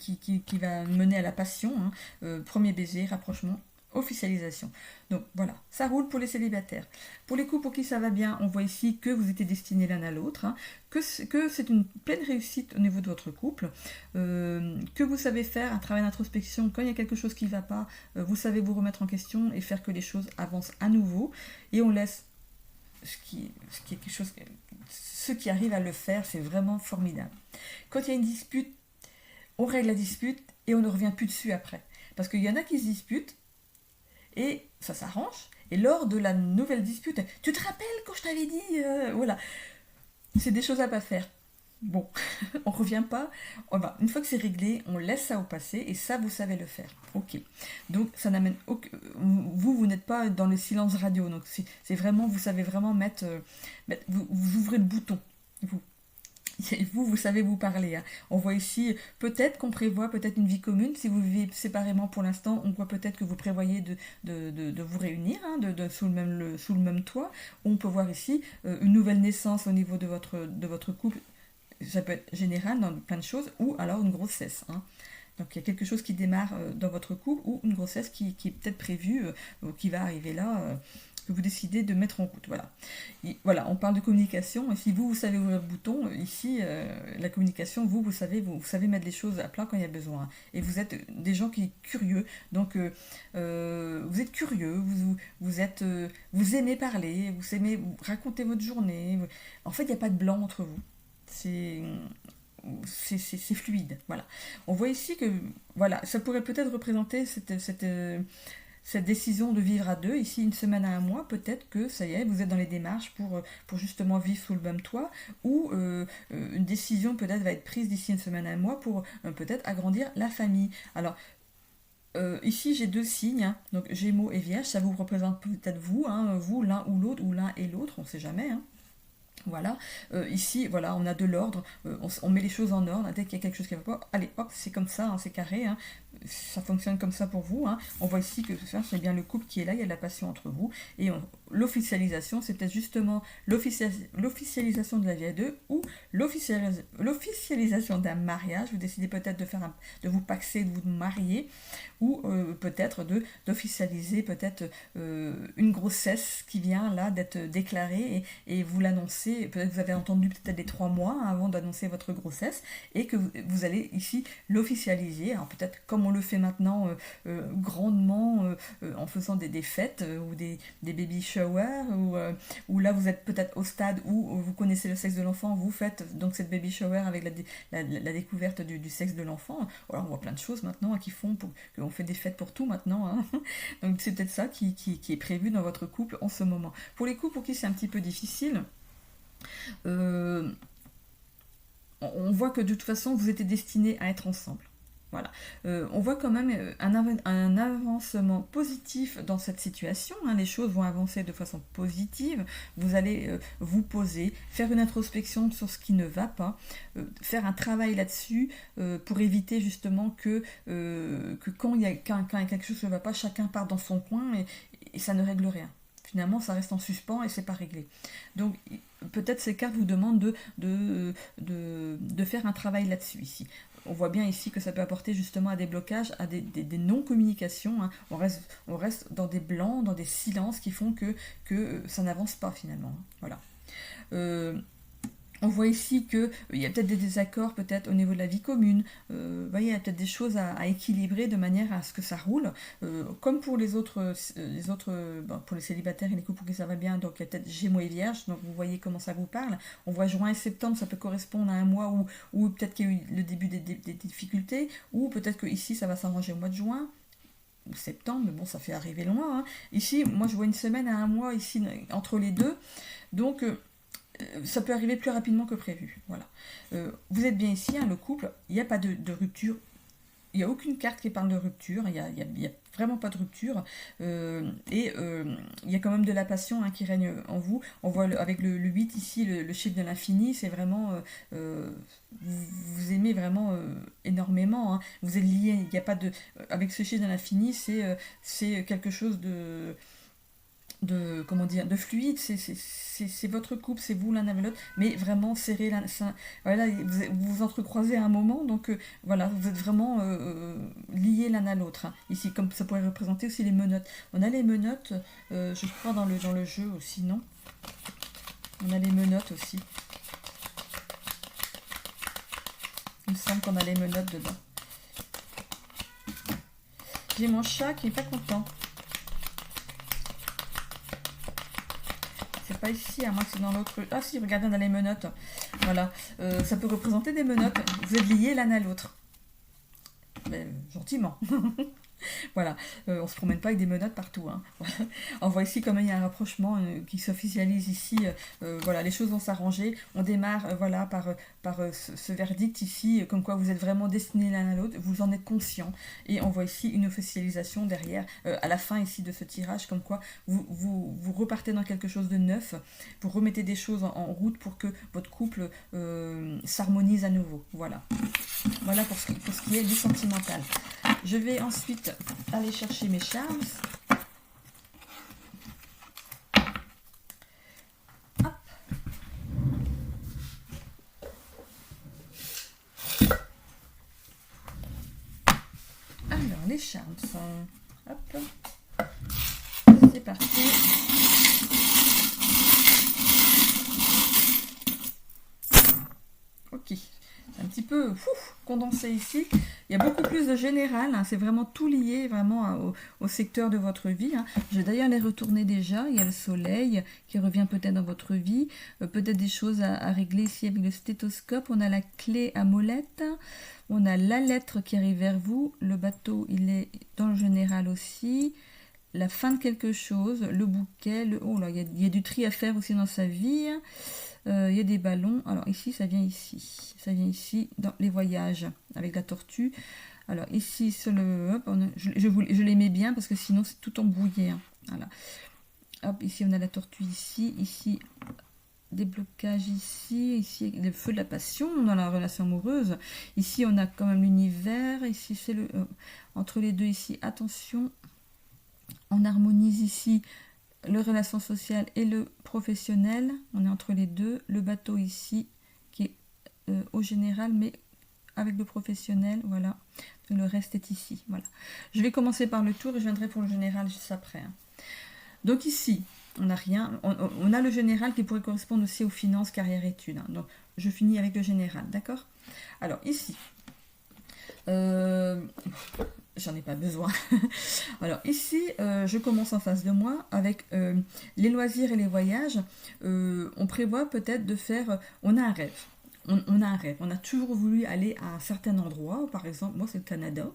va mener à la passion. Hein. Premier baiser, rapprochement, officialisation. Donc voilà, ça roule pour les célibataires. Pour les couples pour qui ça va bien, on voit ici que vous étiez destinés l'un à l'autre, hein, que c'est une pleine réussite au niveau de votre couple, que vous savez faire un travail d'introspection quand il y a quelque chose qui ne va pas, vous savez vous remettre en question et faire que les choses avancent à nouveau, et on laisse ce qui est quelque chose, ceux qui arrivent à le faire, c'est vraiment formidable. Quand il y a une dispute, on règle la dispute et on ne revient plus dessus après. Parce qu'il y en a qui se disputent, et ça s'arrange. Et lors de la nouvelle dispute, tu te rappelles quand je t'avais dit voilà. C'est des choses à pas faire. Bon, on revient pas. Une fois que c'est réglé, on laisse ça au passé et ça, vous savez le faire. Ok. Donc, ça n'amène aucun... Vous n'êtes pas dans le silence radio. Donc, c'est vraiment, vous savez vraiment mettre vous ouvrez le bouton. Vous savez vous parler. Hein. On voit ici, peut-être qu'on prévoit peut-être une vie commune. Si vous vivez séparément pour l'instant, on voit peut-être que vous prévoyez de vous réunir hein, sous le même toit. On peut voir ici une nouvelle naissance au niveau de votre couple. Ça peut être général dans plein de choses, ou alors une grossesse. Hein. Donc il y a quelque chose qui démarre dans votre couple, ou une grossesse qui est peut-être prévue, qui va arriver là, que vous décidez de mettre en route. Voilà. Voilà, on parle de communication. Et si vous savez ouvrir le bouton, ici, la communication, vous savez mettre les choses à plat quand il y a besoin. Et vous êtes des gens qui sont curieux. Donc, vous êtes curieux, vous aimez parler, vous aimez raconter votre journée. En fait, il n'y a pas de blanc entre vous. C'est fluide, voilà. On voit ici que, voilà, ça pourrait peut-être représenter cette décision de vivre à deux, ici une semaine à un mois, peut-être que ça y est, vous êtes dans les démarches pour justement vivre sous le même toit, ou une décision peut-être va être prise d'ici une semaine à un mois pour peut-être agrandir la famille. Alors, ici j'ai 2 signes, hein, donc Gémeaux et Vierge, ça vous représente peut-être vous, hein, vous l'un ou l'autre, ou l'un et l'autre, on ne sait jamais, hein. Voilà, ici, voilà, on a de l'ordre, on met les choses en ordre, dès qu'il y a quelque chose qui ne va pas, allez, hop, c'est comme ça, hein, c'est carré, hein, ça fonctionne comme ça pour vous. Hein. On voit ici que c'est bien le couple qui est là, il y a de la passion entre vous, et l'officialisation, c'est peut-être justement l'officialisation de la vie à deux, ou l'officialisation d'un mariage, vous décidez peut-être de vous paxer, de vous marier, ou peut-être d'officialiser peut-être une grossesse qui vient là d'être déclarée, et vous l'annoncez, peut-être vous avez entendu peut-être les 3 mois avant d'annoncer votre grossesse, et que vous allez ici l'officialiser, alors peut-être comme on le fait maintenant grandement en faisant des fêtes ou des baby showers, ou là vous êtes peut-être au stade où vous connaissez le sexe de l'enfant, vous faites donc cette baby shower avec la découverte du sexe de l'enfant. Alors on voit plein de choses maintenant qui font qu'on fait des fêtes pour tout maintenant. Hein. Donc c'est peut-être ça qui est prévu dans votre couple en ce moment. Pour les couples pour qui c'est un petit peu difficile, on voit que de toute façon vous êtes destinés à être ensemble. Voilà. On voit quand même un avancement positif dans cette situation. Hein. Les choses vont avancer de façon positive. Vous allez vous poser, faire une introspection sur ce qui ne va pas, faire un travail là-dessus pour éviter justement que quand il y a quelque chose qui ne va pas, chacun part dans son coin et ça ne règle rien. Finalement, ça reste en suspens et c'est pas réglé. Donc, peut-être ces cartes vous demandent de faire un travail là-dessus ici. On voit bien ici que ça peut apporter justement à des blocages, à des non-communications. Hein. On reste dans des blancs, dans des silences qui font que ça n'avance pas finalement. Hein. Voilà. On voit ici qu'il y a peut-être des désaccords peut-être au niveau de la vie commune. Vous voyez, il y a peut-être des choses à équilibrer de manière à ce que ça roule. Comme pour les autres pour les célibataires et les couples pour qui ça va bien, donc il y a peut-être Gémeaux et Vierge, donc vous voyez comment ça vous parle. On voit juin et septembre, ça peut correspondre à un mois où peut-être qu'il y a eu le début des difficultés, ou peut-être que ici ça va s'arranger au mois de juin. Ou septembre, mais bon, ça fait arriver loin. Hein. Ici, moi je vois une semaine à un mois ici entre les deux. Donc ça peut arriver plus rapidement que prévu. Voilà. Vous êtes bien ici, hein, le couple, il n'y a pas de rupture. Il n'y a aucune carte qui parle de rupture, il n'y a vraiment pas de rupture. Il y a quand même de la passion hein, qui règne en vous. On voit avec le 8 ici, le chiffre de l'infini, c'est vraiment... vous aimez vraiment énormément. Hein. Vous êtes liés, il n'y a pas de... Avec ce chiffre de l'infini, c'est quelque chose de comment dire, de fluide, c'est votre couple, c'est vous l'un avec l'autre, mais vraiment serré, voilà, vous vous entrecroisez à un moment, donc voilà, vous êtes vraiment liés l'un à l'autre. Hein. Ici, comme ça pourrait représenter aussi les menottes. On a les menottes, je crois dans le jeu aussi, non? On a les menottes aussi. Il me semble qu'on a les menottes dedans. J'ai mon chat qui est pas content. C'est pas ici, à moins que c'est dans l'autre... Ah si, regardez, on a les menottes. Voilà. Ça peut représenter des menottes. Vous êtes liés l'un à l'autre. Mais gentiment. Voilà, on se promène pas avec des menottes partout. Hein. Voilà. On voit ici comme il y a un rapprochement qui s'officialise ici. Voilà, les choses vont s'arranger. On démarre voilà, par ce verdict ici, comme quoi vous êtes vraiment destinés l'un à l'autre. Vous en êtes conscient. Et on voit ici une officialisation derrière, à la fin ici de ce tirage, comme quoi vous repartez dans quelque chose de neuf. Vous remettez des choses en route pour que votre couple s'harmonise à nouveau. Voilà. Voilà pour ce qui est du sentimental. Je vais ensuite aller chercher mes charms. Hop. Alors, les charms. Hop. C'est parti. Ok. Un petit peu condensé ici. Il y a beaucoup plus de général, hein. C'est vraiment tout lié vraiment au secteur de votre vie. Hein. Je vais d'ailleurs les retourner déjà. Il y a le soleil qui revient peut-être dans votre vie. Peut-être des choses à régler ici avec le stéthoscope. On a la clé à molette. On a la lettre qui arrive vers vous. Le bateau, il est dans le général aussi. La fin de quelque chose. Le bouquet. Oh là, il y a du tri à faire aussi dans sa vie. Il y a des ballons. Alors ici, ça vient ici. Ça vient ici dans les voyages avec la tortue. Alors ici, sur le... Hop, je les mets bien parce que sinon, c'est tout embrouillé. Hein. Voilà. Hop, ici, on a la tortue ici. Ici, des blocages ici. Ici, le feu de la passion dans la relation amoureuse. Ici, on a quand même l'univers. Ici, c'est le... entre les deux, ici, attention. On harmonise ici le relation social et le professionnel, on est entre les deux. Le bateau ici qui est au général mais avec le professionnel, voilà. Le reste est ici, voilà. Je vais commencer par le tour et je viendrai pour le général juste après. Hein. Donc ici, on n'a rien. On a le général qui pourrait correspondre aussi aux finances, carrière, études. Hein. Donc je finis avec le général, d'accord? Alors ici, j'en ai pas besoin. Alors ici, je commence en face de moi avec les loisirs et les voyages. On prévoit peut-être de faire... On a un rêve. On a un rêve. On a toujours voulu aller à un certain endroit. Par exemple, moi c'est le Canada.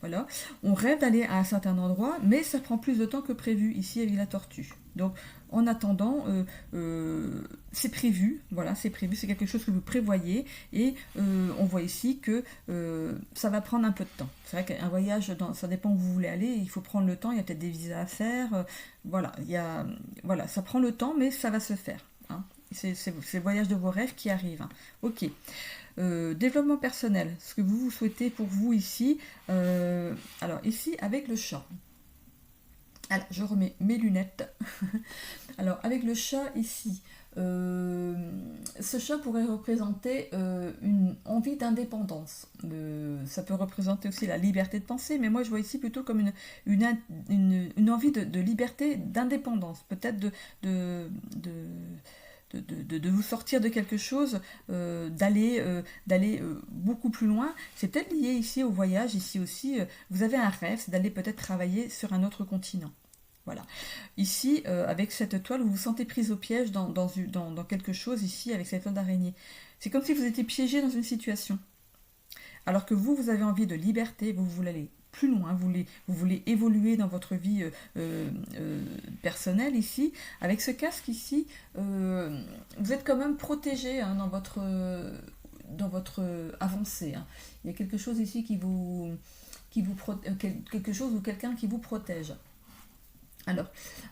Voilà, on rêve d'aller à un certain endroit, mais ça prend plus de temps que prévu ici avec la tortue. Donc en attendant, c'est prévu, voilà, c'est prévu, c'est quelque chose que vous prévoyez, et on voit ici que ça va prendre un peu de temps. C'est vrai qu'un voyage, ça dépend où vous voulez aller, il faut prendre le temps, il y a peut-être des visas à faire, voilà, voilà, ça prend le temps, mais ça va se faire. Hein. C'est le voyage de vos rêves qui arrive. Hein. Ok. Développement personnel, ce que vous souhaitez pour vous ici. Alors ici, avec le chat. Alors, je remets mes lunettes. Alors, avec le chat ici, ce chat pourrait représenter une envie d'indépendance. Ça peut représenter aussi la liberté de penser, mais moi je vois ici plutôt comme une envie de liberté, d'indépendance. Peut-être de vous sortir de quelque chose, d'aller beaucoup plus loin. C'est peut-être lié ici au voyage, ici aussi, vous avez un rêve, c'est d'aller peut-être travailler sur un autre continent. Voilà. Ici, avec cette toile, vous vous sentez prise au piège dans quelque chose, ici, avec cette toile d'araignée. C'est comme si vous étiez piégé dans une situation. Alors que vous avez envie de liberté, vous voulez aller plus loin, vous voulez évoluer dans votre vie personnelle ici. Avec ce casque ici, vous êtes quand même protégé hein, dans votre avancée. Hein. Il y a quelque chose ici quelque chose ou quelqu'un qui vous protège. Alors,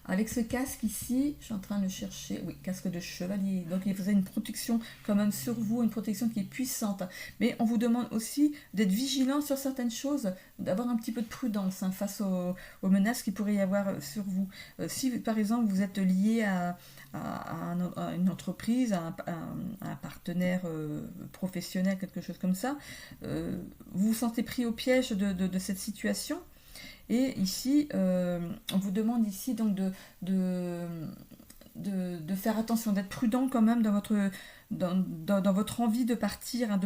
avec ce casque ici, je suis en train de le chercher, oui, casque de chevalier, donc vous avez une protection quand même sur vous, une protection qui est puissante, mais on vous demande aussi d'être vigilant sur certaines choses, d'avoir un petit peu de prudence hein, face aux menaces qu'il pourrait y avoir sur vous. Si par exemple vous êtes lié à une entreprise, à un partenaire professionnel, quelque chose comme ça, vous vous sentez pris au piège de cette situation. Et ici, on vous demande ici donc de faire attention, d'être prudent quand même dans votre envie de partir, hein,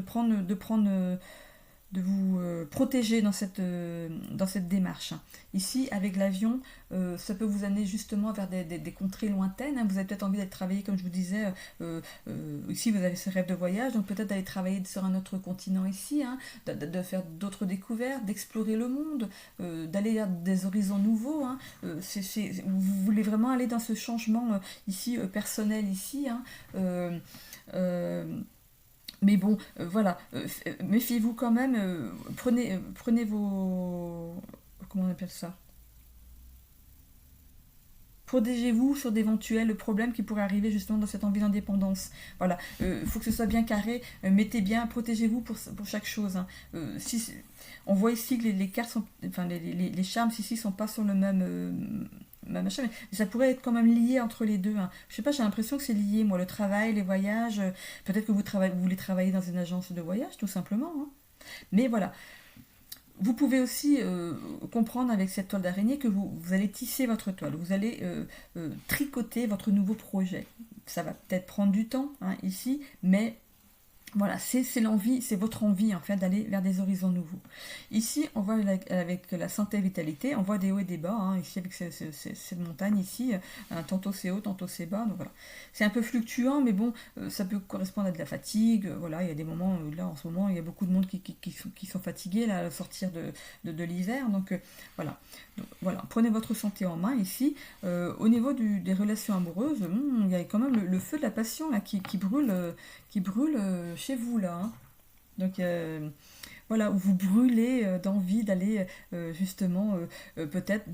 de vous protéger dans cette démarche. Ici, avec l'avion, ça peut vous amener justement vers des contrées lointaines. Hein. Vous avez peut-être envie d'aller travailler, comme je vous disais, ici vous avez ce rêve de voyage, donc peut-être d'aller travailler sur un autre continent ici, hein, de faire d'autres découvertes, d'explorer le monde, d'aller vers des horizons nouveaux. Hein. Vous voulez vraiment aller dans ce changement ici personnel ici. Hein. Mais bon, voilà, méfiez-vous quand même, prenez vos... Comment on appelle ça? Protégez-vous sur d'éventuels problèmes qui pourraient arriver justement dans cette envie d'indépendance. Voilà, il faut que ce soit bien carré, mettez bien, protégez-vous pour chaque chose. Hein. On voit ici que les cartes sont... Enfin, les charmes ici sont pas sur le même... machin, mais ça pourrait être quand même lié entre les deux. Hein. Je sais pas, j'ai l'impression que c'est lié, moi, le travail, les voyages. Peut-être que vous voulez travailler dans une agence de voyage, tout simplement. Hein. Mais voilà. Vous pouvez aussi comprendre avec cette toile d'araignée que vous allez tisser votre toile. Vous allez tricoter votre nouveau projet. Ça va peut-être prendre du temps hein, ici, mais voilà, c'est l'envie, c'est votre envie en fait d'aller vers des horizons nouveaux. Ici, on voit avec la santé et vitalité, on voit des hauts et des bas, hein, ici avec cette montagne ici, tantôt c'est haut, tantôt c'est bas, donc voilà. C'est un peu fluctuant, mais bon, ça peut correspondre à de la fatigue, voilà, il y a des moments, là en ce moment, il y a beaucoup de monde qui sont fatigués là, à sortir de l'hiver, donc voilà. Donc, voilà, prenez votre santé en main ici. Au niveau des relations amoureuses, il y a quand même le feu de la passion là, qui brûle chez vous là. Hein. Donc voilà, où vous brûlez d'envie d'aller justement peut-être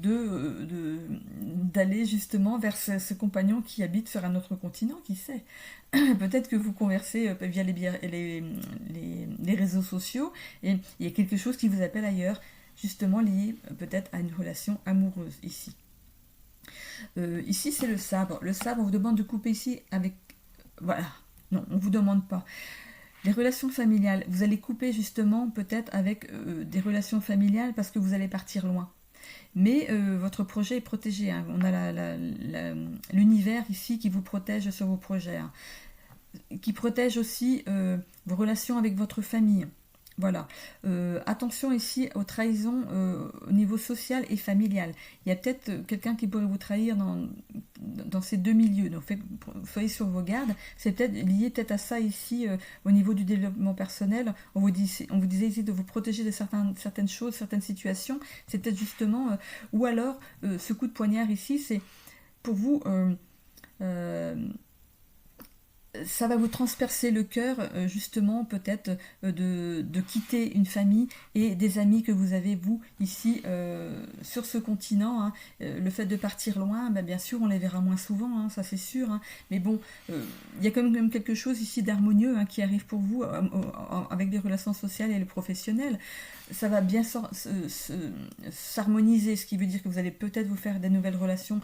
d'aller justement vers ce compagnon qui habite sur un autre continent, qui sait. Peut-être que vous conversez via les réseaux sociaux et il y a quelque chose qui vous appelle ailleurs, justement lié peut-être à une relation amoureuse ici. Ici c'est le sabre. Le sabre, on vous demande de couper ici avec... Voilà. Non, on ne vous demande pas. Les relations familiales, vous allez couper justement peut-être avec des relations familiales parce que vous allez partir loin. Mais votre projet est protégé. Hein. On a l'univers ici qui vous protège sur vos projets. Hein. Qui protège aussi vos relations avec votre famille. Voilà. Attention ici aux trahisons au niveau social et familial. Il y a peut-être quelqu'un qui pourrait vous trahir dans ces deux milieux. Donc soyez sur vos gardes. C'est peut-être lié peut-être à ça ici, au niveau du développement personnel. On vous disait ici de vous protéger de certaines choses, certaines situations. C'est peut-être justement, ou alors ce coup de poignard ici, c'est pour vous... ça va vous transpercer le cœur, justement, peut-être de quitter une famille et des amis que vous avez, vous, ici, sur ce continent. Hein. Le fait de partir loin, ben, bien sûr, on les verra moins souvent, hein, ça c'est sûr. Hein. Mais bon, il y a quand même quelque chose ici d'harmonieux, hein, qui arrive pour vous avec les relations sociales et le professionnel. Ça va bien s'harmoniser, ce qui veut dire que vous allez peut-être vous faire des nouvelles relations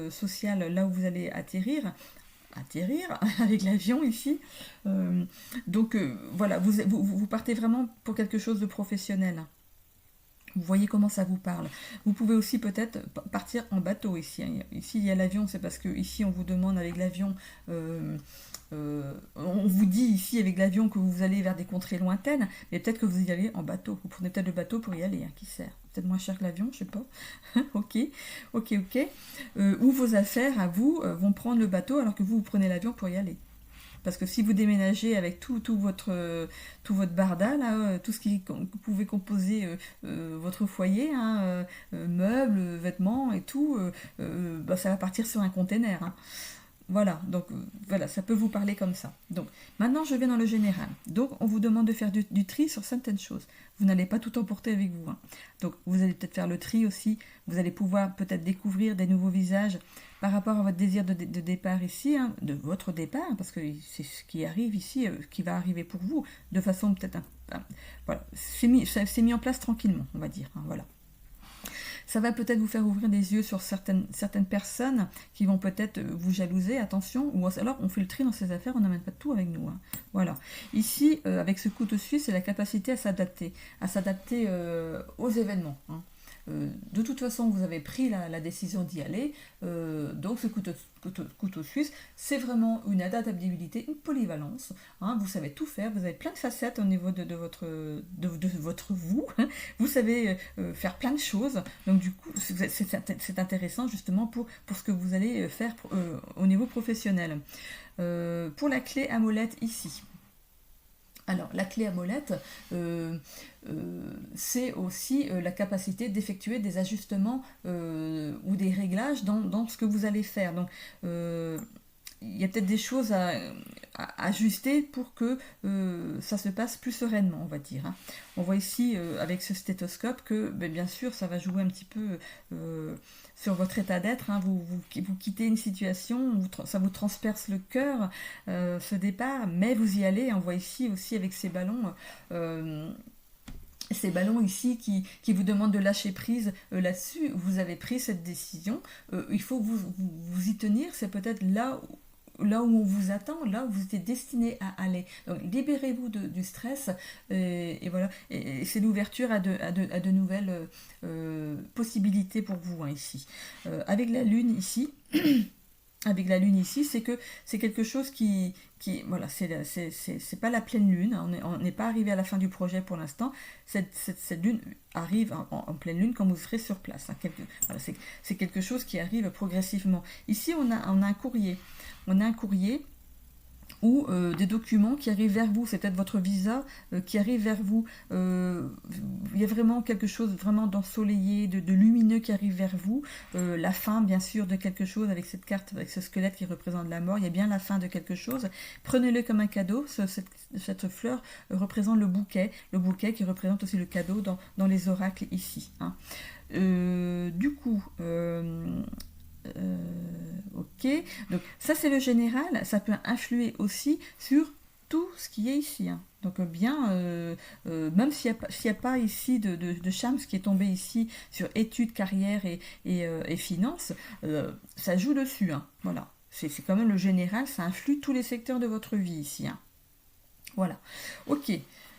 sociales là où vous allez atterrir avec l'avion ici. Donc voilà, vous partez vraiment pour quelque chose de professionnel. Vous voyez comment ça vous parle. Vous pouvez aussi peut-être partir en bateau ici. Hein. Ici, il y a l'avion, c'est parce que ici, on vous demande avec l'avion... on vous dit ici avec l'avion que vous allez vers des contrées lointaines, mais peut-être que vous y allez en bateau. Vous prenez peut-être le bateau pour y aller, hein, qui sert. Peut-être moins cher que l'avion, je sais pas. Ok. Ou vos affaires à vous vont prendre le bateau alors que vous prenez l'avion pour y aller. Parce que si vous déménagez avec tout votre barda, là, tout ce qui vous pouvez composer votre foyer, hein, meubles, vêtements et tout, bah, ça va partir sur un container. Hein. Voilà, donc voilà, ça peut vous parler comme ça. Donc maintenant je vais dans le général. Donc on vous demande de faire du tri sur certaines choses. Vous n'allez pas tout emporter avec vous. Hein. Donc vous allez peut-être faire le tri aussi. Vous allez pouvoir peut-être découvrir des nouveaux visages par rapport à votre désir de départ ici, hein, de votre départ, parce que c'est ce qui arrive ici, qui va arriver pour vous, de façon peut-être... voilà, c'est mis en place tranquillement, on va dire. Hein, voilà. Ça va peut-être vous faire ouvrir les yeux sur certaines personnes qui vont peut-être vous jalouser, attention, ou alors on fait le tri dans ces affaires, on n'amène pas tout avec nous. Hein. Voilà. Ici, avec ce couteau suisse, c'est la capacité à s'adapter aux événements. Hein. De toute façon, vous avez pris la décision d'y aller, donc ce couteau suisse, c'est vraiment une adaptabilité, une polyvalence. Hein, vous savez tout faire, vous avez plein de facettes au niveau de votre vous. Vous savez faire plein de choses, donc du coup, c'est intéressant justement pour ce que vous allez faire au niveau professionnel. Pour la clé à molette ici. Alors, la clé à molette, c'est aussi la capacité d'effectuer des ajustements ou des réglages dans ce que vous allez faire. Donc, il y a peut-être des choses à ajuster pour que ça se passe plus sereinement, on va dire. Hein. On voit ici, avec ce stéthoscope, que bien sûr, ça va jouer un petit peu sur votre état d'être. Hein. Vous quittez une situation, ça vous transperce le cœur, ce départ, mais vous y allez. On voit ici aussi avec ces ballons... ces ballons ici qui vous demandent de lâcher prise là-dessus, vous avez pris cette décision, il faut vous y tenir, c'est peut-être là où on vous attend, là où vous êtes destiné à aller. Donc libérez-vous du stress et voilà. Et c'est l'ouverture à de nouvelles possibilités pour vous, hein, ici. Avec la lune ici... Avec la lune ici, c'est que c'est quelque chose qui voilà, c'est pas la pleine lune, hein, on n'est pas arrivé à la fin du projet pour l'instant. Cette lune arrive en pleine lune quand vous serez sur place. Hein, voilà, c'est quelque chose qui arrive progressivement. Ici, on a un courrier. On a un courrier ou des documents qui arrivent vers vous, c'est peut-être votre visa qui arrive vers vous, il y a vraiment quelque chose vraiment d'ensoleillé, de lumineux qui arrive vers vous, la fin bien sûr de quelque chose avec cette carte, avec ce squelette qui représente la mort, il y a bien la fin de quelque chose, prenez-le comme un cadeau, cette fleur représente le bouquet qui représente aussi le cadeau dans les oracles ici. Hein. Du coup... ok, donc ça c'est le général, ça peut influer aussi sur tout ce qui est ici. Hein. Donc bien, même s'il n'y a pas ici de charme, ce qui est tombé ici sur études, carrière et finances, ça joue dessus. Hein. Voilà, c'est quand même le général, ça influe tous les secteurs de votre vie ici. Hein. Voilà, ok.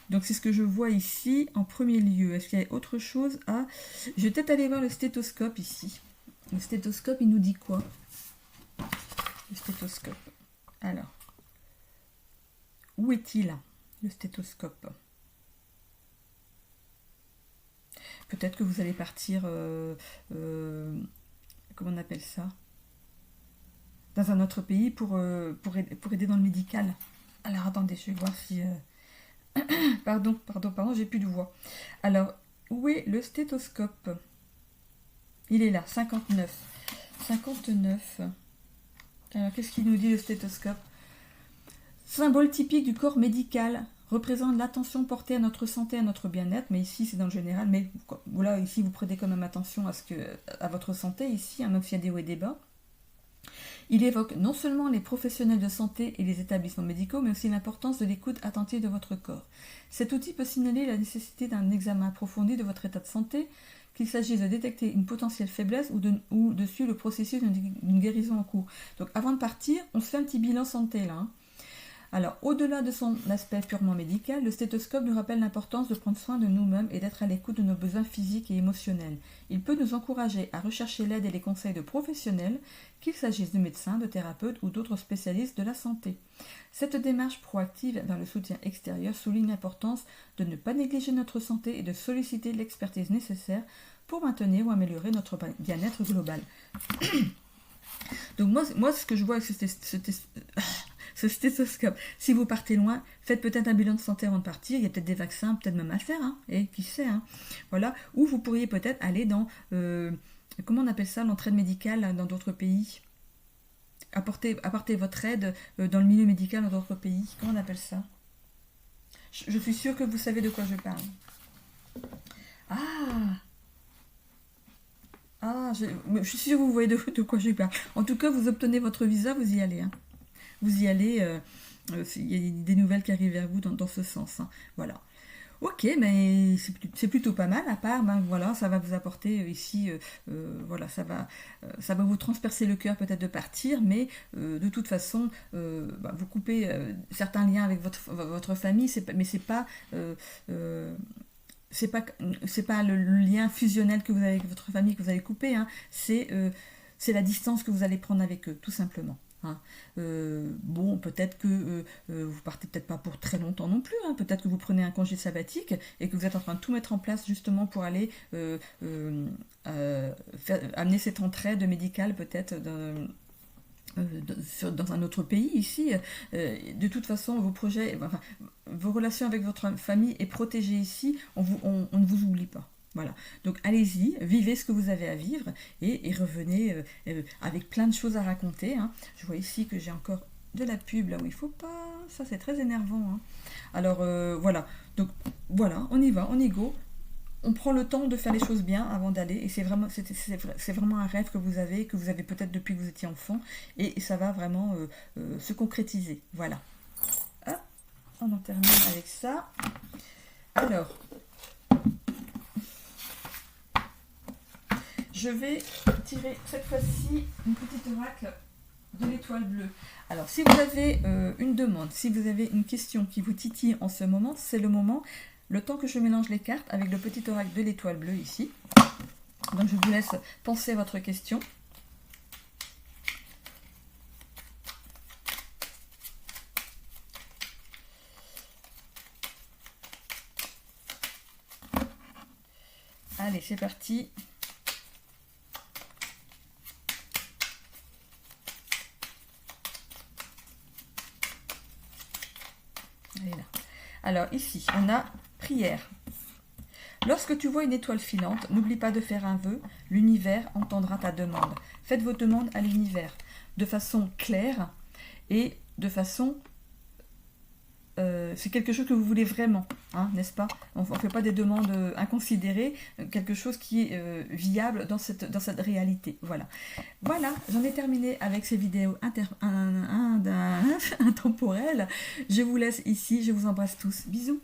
Donc c'est ce que je vois ici en premier lieu. Est-ce qu'il y a autre chose à... Je vais peut-être aller voir le stéthoscope ici. Le stéthoscope, il nous dit quoi? Le stéthoscope. Alors, où est-il, le stéthoscope? Peut-être que vous allez partir... comment on appelle ça? dans un autre pays pour aider dans le médical. Alors attendez, je vais voir si... pardon, j'ai plus de voix. Alors, où est le stéthoscope? Il est là, 59. 59. Alors, qu'est-ce qu'il nous dit le stéthoscope? Symbole typique du corps médical, représente l'attention portée à notre santé, à notre bien-être, mais ici c'est dans le général, mais voilà, ici vous prêtez quand même attention à votre santé, ici, même s'il y a des hauts et des bas. Il évoque non seulement les professionnels de santé et les établissements médicaux, mais aussi l'importance de l'écoute attentive de votre corps. Cet outil peut signaler la nécessité d'un examen approfondi de votre état de santé, qu'il s'agisse de détecter une potentielle faiblesse ou de suivre le processus d'une guérison en cours. Donc avant de partir, on se fait un petit bilan santé là. Alors, au-delà de son aspect purement médical, le stéthoscope nous rappelle l'importance de prendre soin de nous-mêmes et d'être à l'écoute de nos besoins physiques et émotionnels. Il peut nous encourager à rechercher l'aide et les conseils de professionnels, qu'il s'agisse de médecins, de thérapeutes ou d'autres spécialistes de la santé. Cette démarche proactive vers le soutien extérieur souligne l'importance de ne pas négliger notre santé et de solliciter l'expertise nécessaire pour maintenir ou améliorer notre bien-être global. Donc moi, ce que je vois avec ce stéthoscope, si vous partez loin, faites peut-être un bilan de santé avant de partir, il y a peut-être des vaccins, peut-être même à faire, et qui sait, voilà. Ou vous pourriez peut-être aller dans, comment on appelle ça, l'entraide médicale dans d'autres pays, apporter votre aide dans le milieu médical dans d'autres pays, comment on appelle ça? Je suis sûre que vous savez de quoi je parle. Je suis sûre que vous voyez de quoi je parle. En tout cas, vous obtenez votre visa, vous y allez. Vous y allez, il y a des nouvelles qui arrivent vers vous dans ce sens. Voilà. Ok, mais c'est plutôt pas mal, à part, voilà, ça va vous apporter ici, voilà, ça va vous transpercer le cœur peut-être de partir, mais de toute façon, vous coupez certains liens avec votre famille, mais c'est pas le lien fusionnel que vous avez avec votre famille que vous allez couper, c'est la distance que vous allez prendre avec eux, tout simplement. Bon, peut-être que vous partez peut-être pas pour très longtemps non plus, peut-être que vous prenez un congé sabbatique et que vous êtes en train de tout mettre en place justement pour aller amener cette entraide médicale peut-être dans un autre pays ici. De toute façon, vos projets, vos relations avec votre famille est protégée ici, on ne vous oublie pas. Voilà, donc allez-y, vivez ce que vous avez à vivre et revenez avec plein de choses à raconter. Je vois ici que j'ai encore de la pub là où il faut pas, ça c'est très énervant. Alors voilà, donc voilà, on y va, on y go. On prend le temps de faire les choses bien avant d'aller et c'est vraiment un rêve que vous avez peut-être depuis que vous étiez enfant et ça va vraiment se concrétiser. Voilà. Hop, on en termine avec ça. Alors, je vais tirer cette fois-ci une petite oracle de l'étoile bleue. Alors, si vous avez une demande, si vous avez une question qui vous titille en ce moment, c'est le moment, le temps que je mélange les cartes avec le petit oracle de l'étoile bleue ici. Donc, je vous laisse penser à votre question. Allez, c'est parti. Alors ici, on a prière. Lorsque tu vois une étoile filante, n'oublie pas de faire un vœu, l'univers entendra ta demande. Faites vos demandes à l'univers de façon claire et de façon... c'est quelque chose que vous voulez vraiment, n'est-ce pas? On ne fait pas des demandes inconsidérées, quelque chose qui est viable dans cette réalité. Voilà, j'en ai terminé avec ces vidéos intemporelles. Je vous laisse ici, je vous embrasse tous. Bisous.